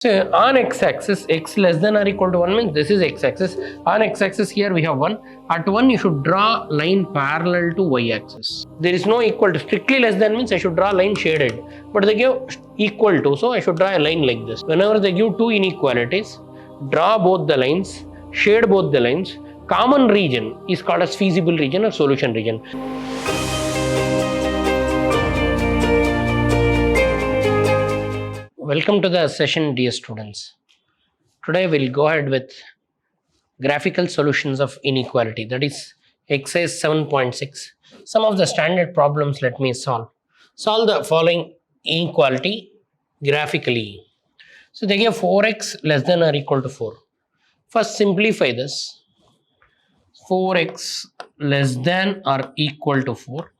So on x-axis, x less than or equal to 1 means this is x-axis. On x-axis here we have 1. At 1 you should draw line parallel to y-axis. There is no equal to. Strictly less than means I should draw line shaded. But they give equal to, so I should draw a line like this. Whenever they give two inequalities, draw both the lines, shade both the lines. Common region is called as feasible region or solution region. Welcome to the session, dear students. Today we'll go ahead with graphical solutions of inequality, that is exercise 7.6. Some of the standard problems let me solve. Solve the following inequality graphically. So they give 4x less than or equal to 4. First simplify this. 4x less than or equal to 4.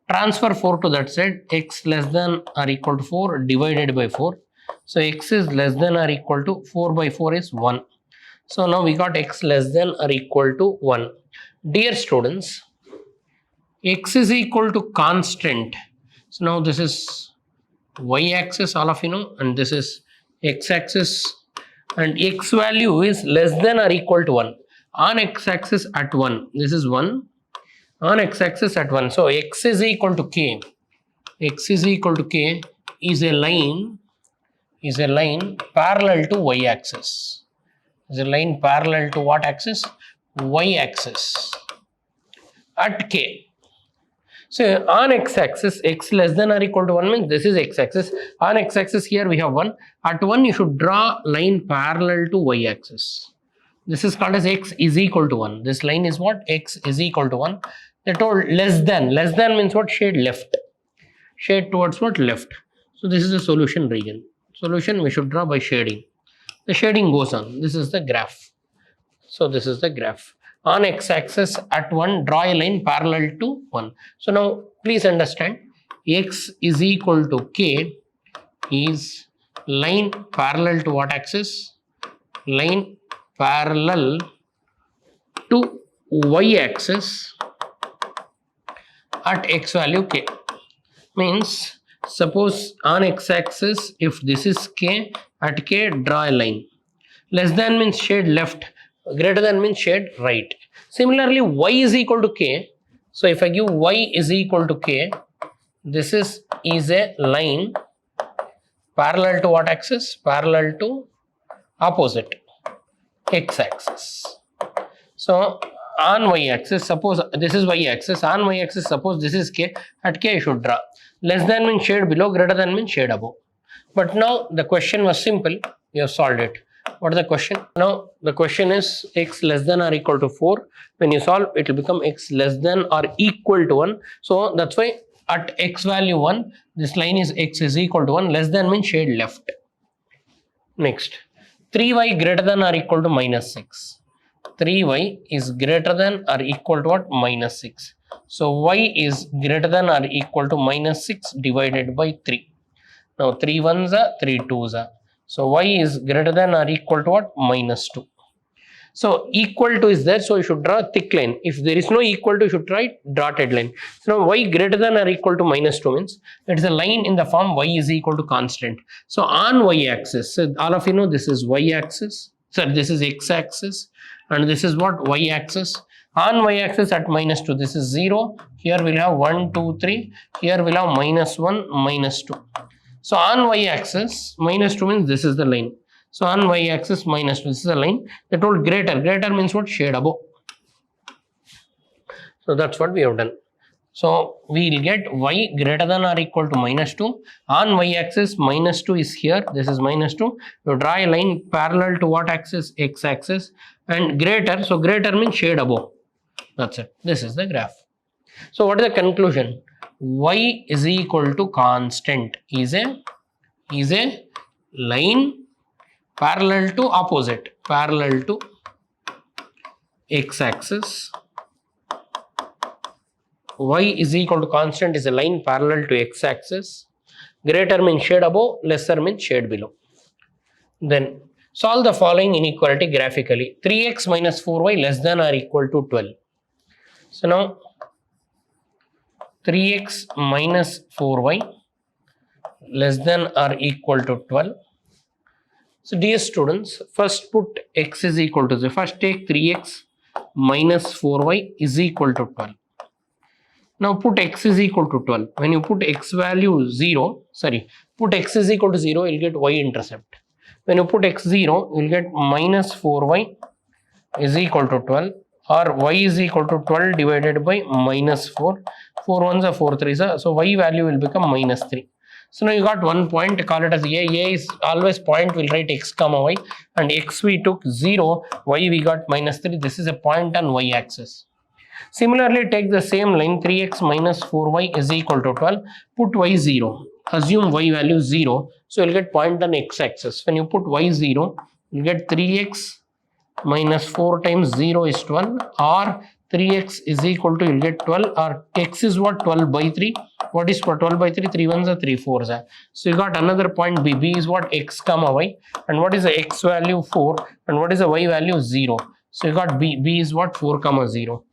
Transfer 4 to that side, x less than or equal to 4 divided by 4. So x is less than or equal to 4 by 4 is 1. So now we got x less than or equal to 1. Dear students, x is equal to constant. So now this is y-axis, all of you know, and this is x-axis, and x value is less than or equal to 1. On x-axis at 1, this is 1. On x-axis at 1. So x is equal to k. X is equal to k is a line parallel to y-axis. Is a line parallel to what axis? Y-axis at k. So on x-axis, x less than or equal to 1 means this is x-axis. On x-axis here we have 1. At 1 you should draw line parallel to y-axis. This is called as x is equal to 1. This line is what? X is equal to 1. They told less than. Less than means what? Shade left. Shade towards what? Left. So this is the solution region. Solution we should draw by shading. The shading goes on. This is the graph. So this is the graph. On x-axis at 1, draw a line parallel to 1. So now please understand, x is equal to k is line parallel to what axis? Line parallel to y-axis at x value k. Means suppose on x-axis, if this is k, at k draw a line. Less than means shade left, greater than means shade right. Similarly, y is equal to k. So if I give y is equal to k, this is a line parallel to what axis? Parallel to opposite x-axis. So on y-axis, suppose this is y-axis, on y-axis suppose this is k, at k I should draw. Less than means shade below, greater than means shade above. But now the question was simple, we have solved it. What is the question? Now the question is x less than or equal to 4. When you solve, it will become x less than or equal to 1. So that's why at x value 1, this line is x is equal to 1, less than means shade left. Next, 3y greater than or equal to minus 6. 3y is greater than or equal to what? Minus 6. So y is greater than or equal to minus 6 divided by 3. Now 3 ones are 3 twos are. So y is greater than or equal to what? Minus 2. So equal to is there, so you should draw a thick line. If there is no equal to, you should write dotted line. So now y greater than or equal to minus 2 means it is a line in the form y is equal to constant. So on y-axis, so all of you know this is y-axis, so this is x-axis, and this is what? Y-axis. On y-axis at minus 2, this is 0. Here we'll have 1, 2, 3. Here we'll have minus 1, minus 2. So on y-axis, minus 2 means this is the line. So on y-axis, minus 2, this is a line. They told greater. Greater means what? Shade above. So that's what we have done. So we will get y greater than or equal to minus 2. On y-axis, minus 2 is here. This is minus 2. You draw a line parallel to what axis? X-axis. And greater. So greater means shade above. That's it. This is the graph. So what is the conclusion? Y is equal to constant is a line parallel to opposite, parallel to x-axis. Y is equal to constant is a line parallel to x-axis. Greater means shade above, lesser means shade below. Then solve the following inequality graphically. 3x minus 4y less than or equal to 12. So now 3x minus 4y less than or equal to 12. So dear students, first put x is equal to 0. First take 3x minus 4y is equal to 12. Now put x is equal to 12. When you put x value 0, put x is equal to 0, you'll get y intercept. When you put x 0, you'll get minus 4y is equal to 12, or y is equal to 12 divided by minus 4. 4 ones are 4 threes are, so y value will become minus 3. So now you got 1 point, call it as A. A is always point, we'll write x comma y, and x we took 0, y we got minus 3. This is a point on y axis. Similarly, take the same line, 3x minus 4y is equal to 12, put y 0, assume y value 0, so you'll get point on x axis. When you put y 0, you'll get 3x minus 4 times 0 is 12, or 3x is equal to, you'll get 12, or x is what? 12 by 3. What is for 12 by 3? 3 ones are 3 fours are. So you got another point b. B is what? X comma y. And what is the x value? 4. And what is the y value? 0. So you got b. B is what? 4 comma 0.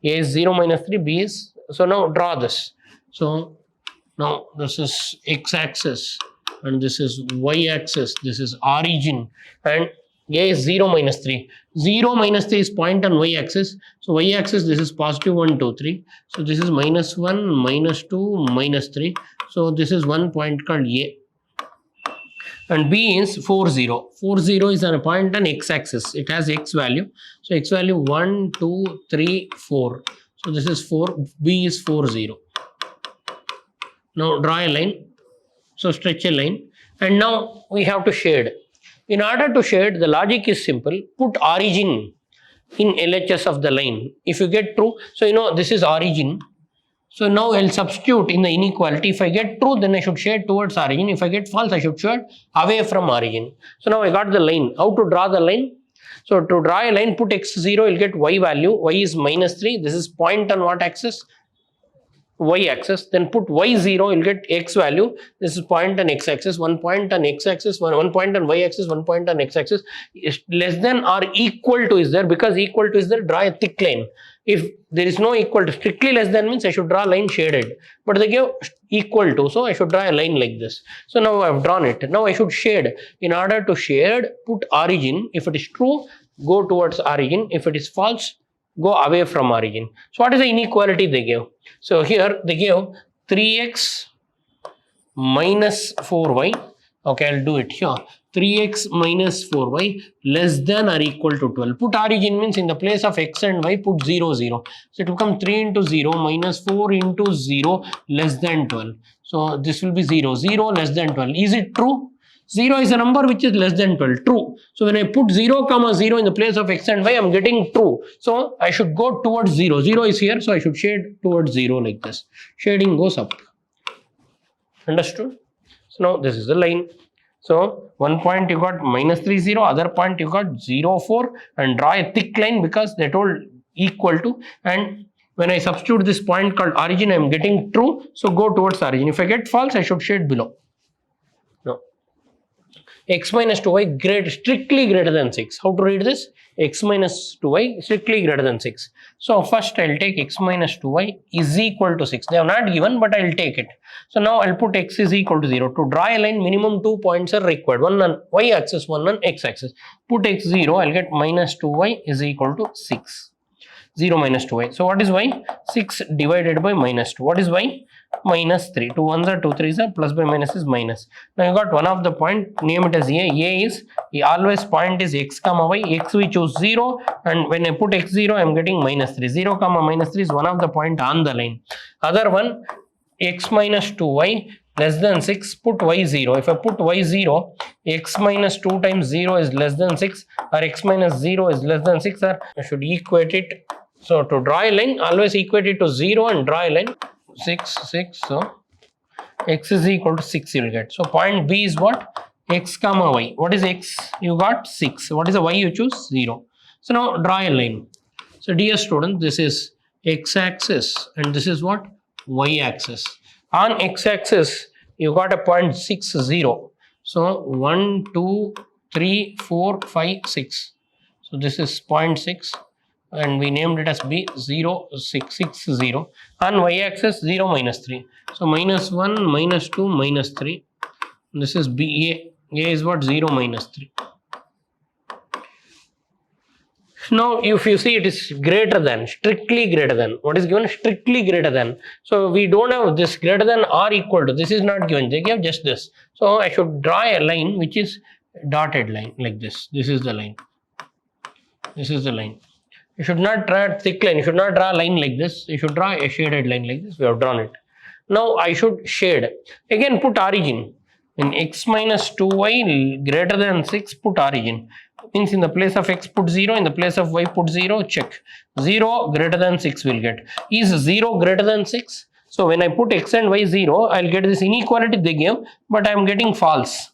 A is 0 minus 3. B is, so now draw this. So now this is x axis and this is y axis. This is origin, and A is 0 minus 3. 0 minus 3 is point on y axis. So y axis, this is positive 1, 2, 3. So this is minus 1, minus 2, minus 3. So this is one point called A. And B is 4, 0. 4, 0 is on a point on x axis. It has x value. So x value 1, 2, 3, 4. So this is 4. B is 4, 0. Now draw a line. So stretch a line. And now we have to shade. In order to shade, the logic is simple. Put origin in LHS of the line. If you get true, so you know this is origin. So now I'll substitute in the inequality. If I get true, then I should shade towards origin. If I get false, I should shade away from origin. So now I got the line. How to draw the line? So to draw a line, put x0, you'll get y value. Y is minus 3. This is point on what axis? Y axis. Then put y0, you'll get x value. This is point on x axis. 1 point on x axis, one point on y axis, 1 point on x axis. Is less than or equal to is there. Because equal to is there, draw a thick line. If there is no equal to, strictly less than means I should draw a line shaded. But they give equal to, so I should draw a line like this. So now I have drawn it. Now I should shade. In order to shade, put origin. If it is true, go towards origin. If it is false, go away from origin. So what is the inequality they give? So here they give 3x minus 4y. Okay, I'll do it here. 3x minus 4y less than or equal to 12. Put origin means in the place of x and y, put 0, 0. So it will become 3 into 0 minus 4 into 0 less than 12. So this will be 0, 0 less than 12. Is it true? 0 is a number which is less than 12. True. So when I put 0 comma 0 in the place of x and y, I am getting true. So I should go towards 0. 0 is here, so I should shade towards 0 like this. Shading goes up. Understood? So now this is the line. So one point you got minus 3, 0, other point you got 0, 4, and draw a thick line because they told equal to. And when I substitute this point called origin, I am getting true. So go towards origin. If I get false, I should shade below. No. X minus 2y strictly greater than 6. How to read this? X minus 2y strictly greater than 6. So first I'll take x minus 2y is equal to 6. They have not given, but I'll take it. So now I'll put x is equal to 0. To draw a line, minimum 2 points are required. One on y axis, one on x axis. Put x 0, I'll get minus 2y is equal to 6. 0 minus 2y. So what is y? 6 divided by minus 2. What is y? Minus 3. 2 ones are 2 threes are, plus by minus is minus. Now you got one of the point, name it as A. A is, always point is x comma y. X we choose 0, and when I put x 0, I am getting minus 3. 0 comma minus 3 is one of the point on the line. Other one, x minus 2y less than 6, put y 0. If I put y 0, x minus 2 times 0 is less than 6, or x minus 0 is less than 6, or I should equate it. So to draw a line, always equate it to 0 and draw a line. 6, 6, so x is equal to 6 you will get. So point B is what? X comma y. What is x? You got 6. What is the y you choose? 0. So now draw a line. So dear student, this is x-axis and this is what? Y-axis. On x-axis, you got a point 6, 0. So 1, 2, 3, 4, 5, 6. So this is 0.6. And we named it as B 0 6 6 0. On y-axis 0 minus 3. So minus 1 minus 2 minus 3. This is BA A is what? 0 minus 3. Now, if you see, it is greater than, strictly greater than. What is given? Strictly greater than. So, we don't have this greater than or equal to. This is not given. They give just this. So, I should draw a line which is dotted line like this. This is the line. This is the line. You should not draw a thick line. You should not draw a line like this. You should draw a shaded line like this. We have drawn it. Now, I should shade. Again, put origin. In x minus 2y greater than 6, put origin. Means in the place of x put 0, in the place of y put 0, check. 0 greater than 6 will get. Is 0 greater than 6? So when I put x and y 0, I'll get this inequality they gave, but I'm getting false.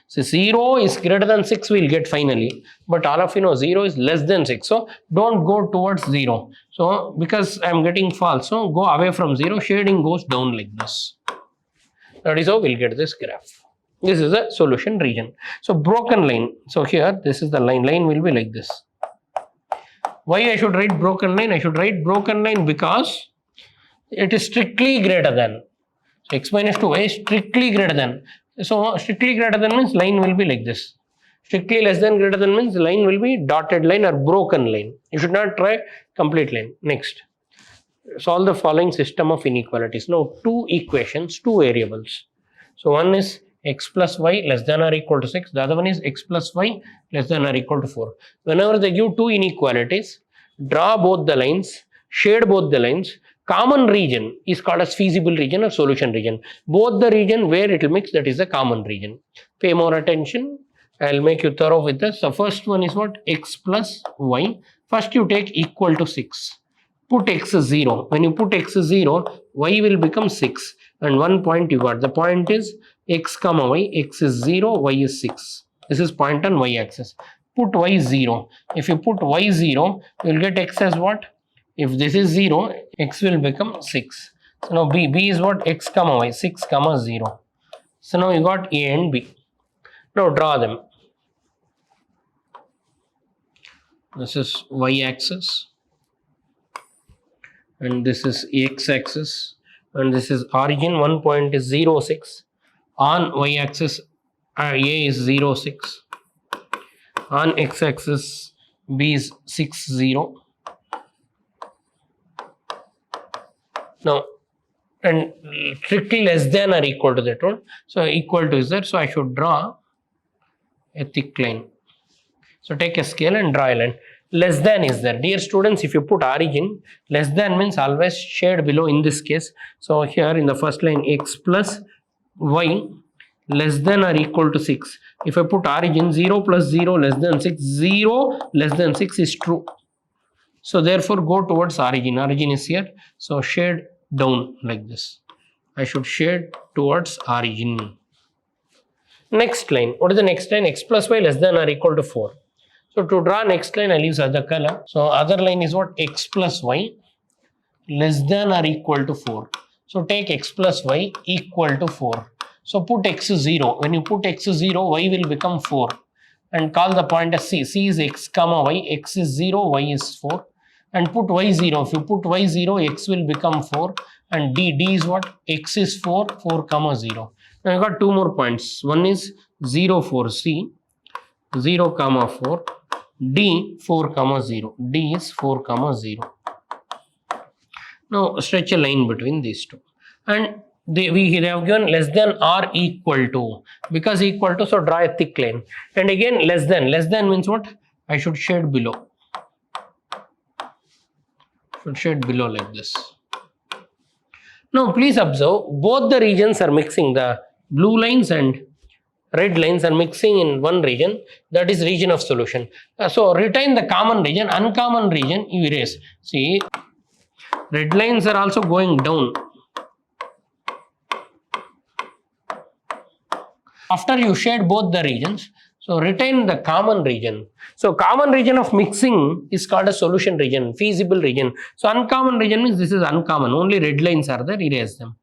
So 0 is greater than 6 we'll get finally, but all of you know 0 is less than 6. So don't go towards 0. So because I'm getting false, so go away from 0, shading goes down like this. That is how we'll get this graph. This is the solution region. So broken line. So here, this is the line. Line will be like this. Why I should write broken line? I should write broken line because it is strictly greater than. So x minus 2y is strictly greater than. So strictly greater than means line will be like this. Strictly less than greater than means line will be dotted line or broken line. You should not try complete line. Next. Solve the following system of inequalities. Now, two equations, two variables. So one is x plus y less than or equal to 6. The other one is x plus y less than or equal to 4. Whenever they give two inequalities, draw both the lines, shade both the lines. Common region is called as feasible region or solution region. Both the region where it will mix, that is the common region. Pay more attention. I will make you thorough with this. So first one is what? X plus y. First you take equal to 6. Put x 0. When you put x 0, y will become 6. And 1 point you got. The point is x comma y. X is 0, y is 6. This is point on y axis. Put y 0. If you put y 0, you will get x as what? If this is 0, x will become 6. So now b is what? X comma y. 6 comma 0. So now you got a and b. Now draw them. This is y axis. And this is x axis, and this is origin. One point is 0, 6. On y axis, a is 0, 6. On x axis, b is 6, 0. Now, and strictly less than or equal to that one. So equal to is there. So I should draw a thick line. So take a scale and draw a line. Less than is there. Dear students, if you put origin, less than means always shade below in this case. So here in the first line, x plus y less than or equal to 6. If I put origin, 0 plus 0 less than 6, 0 less than 6 is true. So therefore go towards origin. Origin is here. So shade down like this. I should shade towards origin. Next line. What is the next line? X plus y less than or equal to 4. So to draw next line, I'll use other color. So other line is what? X plus y less than or equal to 4. So take x plus y equal to 4. So put x 0. When you put x 0, y will become 4. And call the point as c. C is x comma y. X is 0, y is 4. And put y 0. If you put y 0, x will become 4. And d is what? X is 4, 4 comma 0. Now you got two more points. One is 0, 4, c. 0 comma 4. D 4 comma 0. D is 4 comma 0. Now stretch a line between these two. And they have given less than or equal to. Because equal to, so draw a thick line. And again less than. Less than means what? I should shade below. Should shade below like this. Now please observe, both the regions are mixing. The blue lines and red lines are mixing in one region, that is region of solution. So retain the common region, uncommon region you erase. See, red lines are also going down. After you shade both the regions, so retain the common region. So common region of mixing is called a solution region, feasible region. So uncommon region means this is uncommon, only red lines are there, erase them.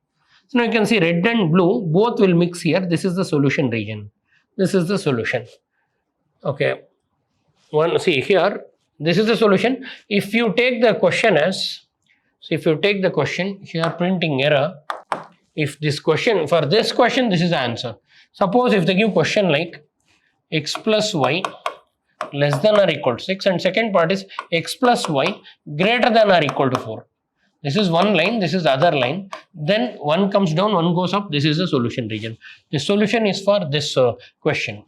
So now you can see red and blue, both will mix here. This is the solution region. This is the solution. Okay. See here, this is the solution. If you take the question as, so if you take the question, here printing error. If this question, for this question, this is the answer. Suppose if they give question like x plus y less than or equal to 6, and second part is x plus y greater than or equal to 4. This is one line, this is the other line. Then one comes down, one goes up. This is the solution region. The solution is for this question.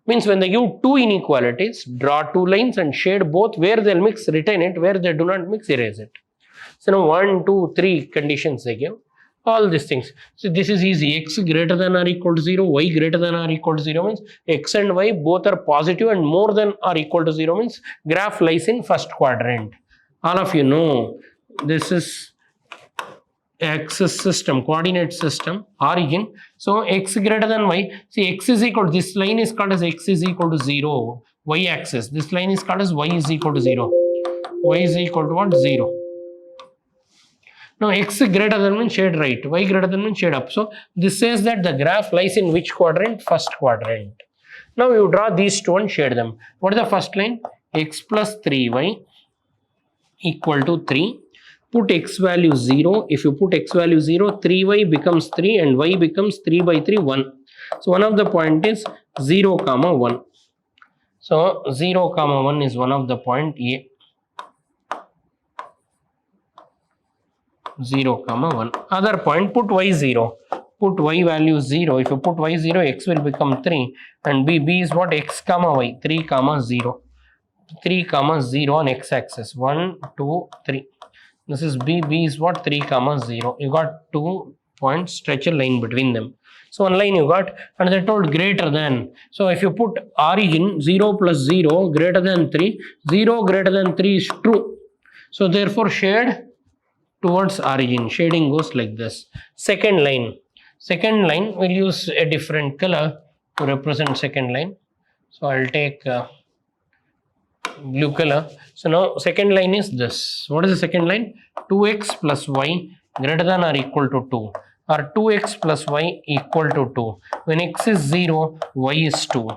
Means when they give two inequalities, draw two lines and shade both. Where they'll mix, retain it. Where they do not mix, erase it. So now 1, 2, 3 conditions they give. All these things. So this is easy. X greater than or equal to 0, y greater than or equal to 0 means x and y both are positive and more than or equal to 0 means graph lies in first quadrant. All of you know this is axis system, coordinate system, origin. So x greater than y. See, x is equal to, this line is called as x is equal to 0, y axis. This line is called as y is equal to 0. Y is equal to what? 0. Now x greater than means shade right, y greater than means shade up. So this says that the graph lies in which quadrant? First quadrant. Now you draw these two and shade them. What is the first line? X plus 3y equal to 3. Put x value 0. If you put x value 0, 3y becomes 3 and y becomes 3 by 3, 1. So one of the point is 0, 1. So 0, 1 is one of the point A. 0, 1. Other point, put y 0. Put y value 0. If you put y 0, x will become 3. And b is what? X, y. 3, 0. 3, 0 on x-axis. 1, 2, 3. This is b is what? 3, 0. You got 2 points, stretch a line between them. So one line you got, and they told greater than. So if you put origin 0 plus 0 greater than 3, 0 greater than 3 is true. So therefore shade towards origin. Shading goes like this. Second line we'll use a different color to represent second line. So I'll take blue color. So now second line is this. What is the second line? 2x plus y greater than or equal to 2, or 2x plus y equal to 2. When x is 0, y is 2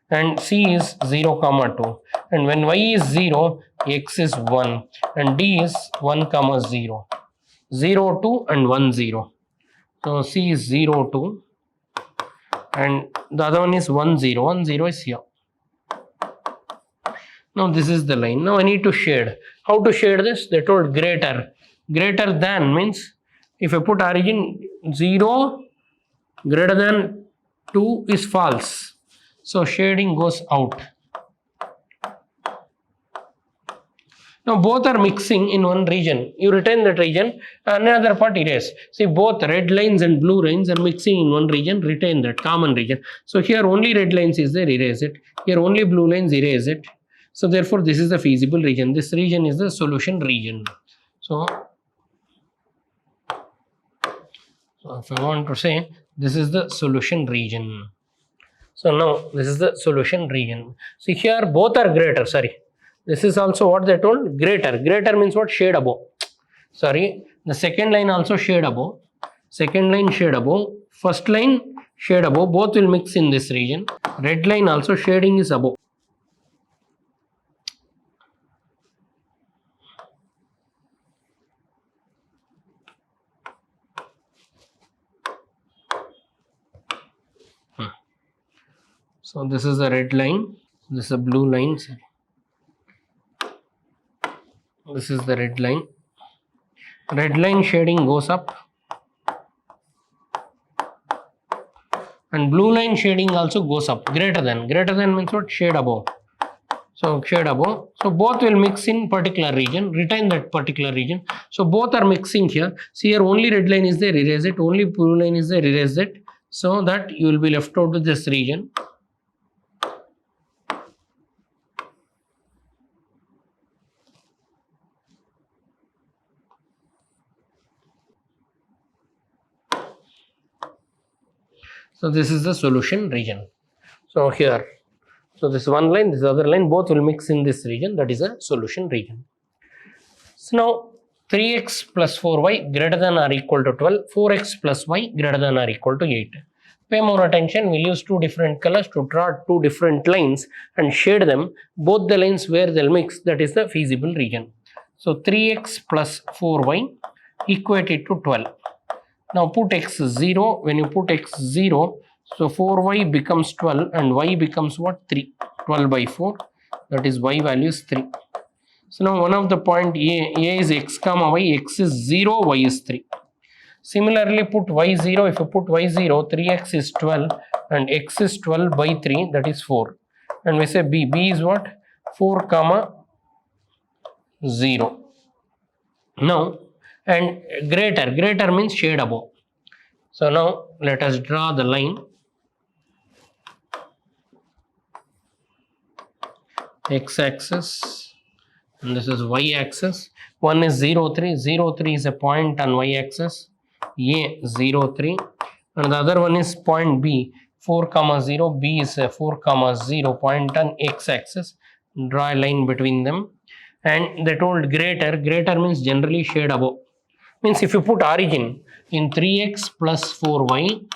and c is 0, 2. And when y is 0, x is 1 and d is 1, 0. 0, 2 and 1, 0. So c is 0, 2 and the other one is 1, 0. 1, 0 is here. Now this is the line. Now I need to shade. How to shade this? They told greater. Greater than means if I put origin 0 greater than 2 is false. So shading goes out. Now both are mixing in one region. You retain that region, another part erase. See, both red lines and blue lines are mixing in one region, retain that common region. So here only red lines is there, erase it. Here only blue lines, erase it. So therefore this is the feasible region. This region is the solution region. So if I want to say this is the solution region. So now this is the solution region. See, here both are greater. Sorry, this is also what they told, greater. Greater means what? Shade above. Sorry, the second line also shade above. Second line shade above. First line shade above. Both will mix in this region. Red line also shading is above. So this is the red line, this is a blue line, this is the red line. Red line shading goes up and blue line shading also goes up. Greater than means what? Shade above. So shade above. So both will mix in particular region, retain that particular region. So both are mixing here. See, here only red line is there, erase it. Only blue line is there, erase it. So that you will be left out with this region. So this is the solution region. So here, so this one line, this other line, both will mix in this region. That is a solution region. So now 3x plus 4y greater than or equal to 12, 4x plus y greater than or equal to 8. Pay more attention. We'll use two different colors to draw two different lines and shade them. Both the lines where they'll mix, that is the feasible region. So 3x plus 4y equated to 12. Now put x 0. When you put x 0, So 4y becomes 12 and y becomes what? 3. 12 by 4, that is y value is 3. So now one of the point a is x comma y, x is 0, y is 3. Similarly put y0, if you put y0, 3x is 12 and x is 12 by 3, that is 4. And we say b is what? 4 comma 0. Now, and greater means shade above. So now let us draw the line. X-axis and this is y-axis. One is 0, 3. 0, 3 is a point on y-axis. A 0, 3. And the other one is point B, 4 comma 0. B is a 4 comma 0 point on x-axis. Draw a line between them. And they told greater means generally shade above. Means if you put origin in 3x plus 4y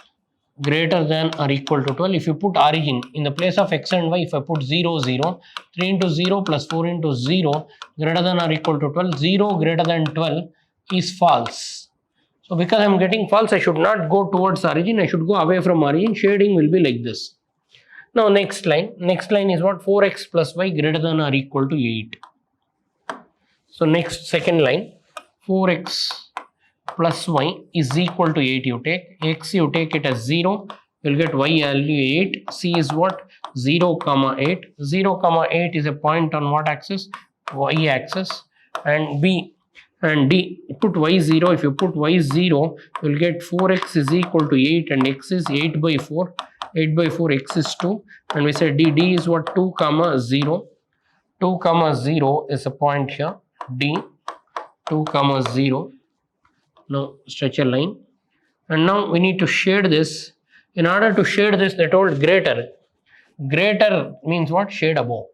greater than or equal to 12, if you put origin in the place of x and y, if I put 0, 0, 3 into 0 plus 4 into 0 greater than or equal to 12, 0 greater than 12 is false. So because I am getting false, I should not go towards origin, I should go away from origin. Shading will be like this. Now next line is what? 4x plus y greater than or equal to 8. So next second line, 4x plus y is equal to 8 you take. X you take it as 0, you will get y value 8. C is what? 0 comma 8. 0 comma 8 is a point on what axis? Y axis. And B and D, put y0. If you put y0, you will get 4x is equal to 8 and x is 8 by 4. 8 by 4, x is 2. And we say D is what? 2 comma 0. 2 comma 0 is a point here. D 2 comma 0. Now stretch a line. And now we need to shade this. In order to shade this, they told greater. Greater means what? Shade above.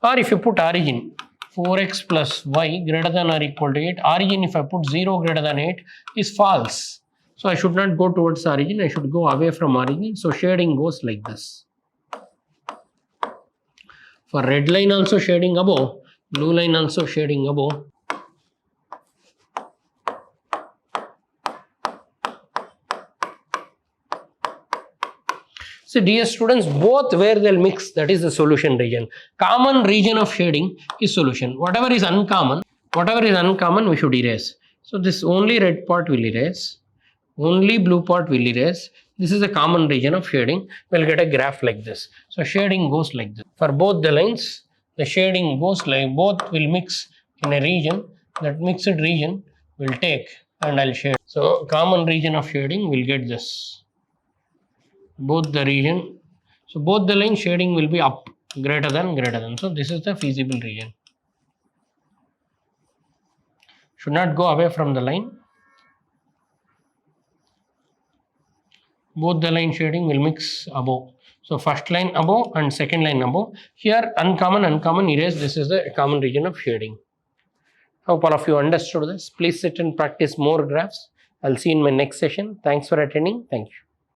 Or if you put origin, 4x plus y greater than or equal to 8. Origin, if I put 0 greater than 8, is false. So I should not go towards origin, I should go away from origin. So shading goes like this. For red line also shading above, blue line also shading above. So dear students, both where they'll mix, that is the solution region. Common region of shading is solution. Whatever is uncommon, we should erase. So this only red part will erase, only blue part will erase. This is a common region of shading. We'll get a graph like this. So shading goes like this. For both the lines, the shading goes like, both will mix in a region. That mixed region will take and I'll shade. So common region of shading will get this. Both the region, so both the line shading will be up, greater than. So this is the feasible region. Should not go away from the line. Both the line shading will mix above. So first line above and second line above. Here uncommon erase. This is the common region of shading. Hope all of you understood this. Please sit and practice more graphs. I'll see you in my next session. Thanks for attending. Thank you.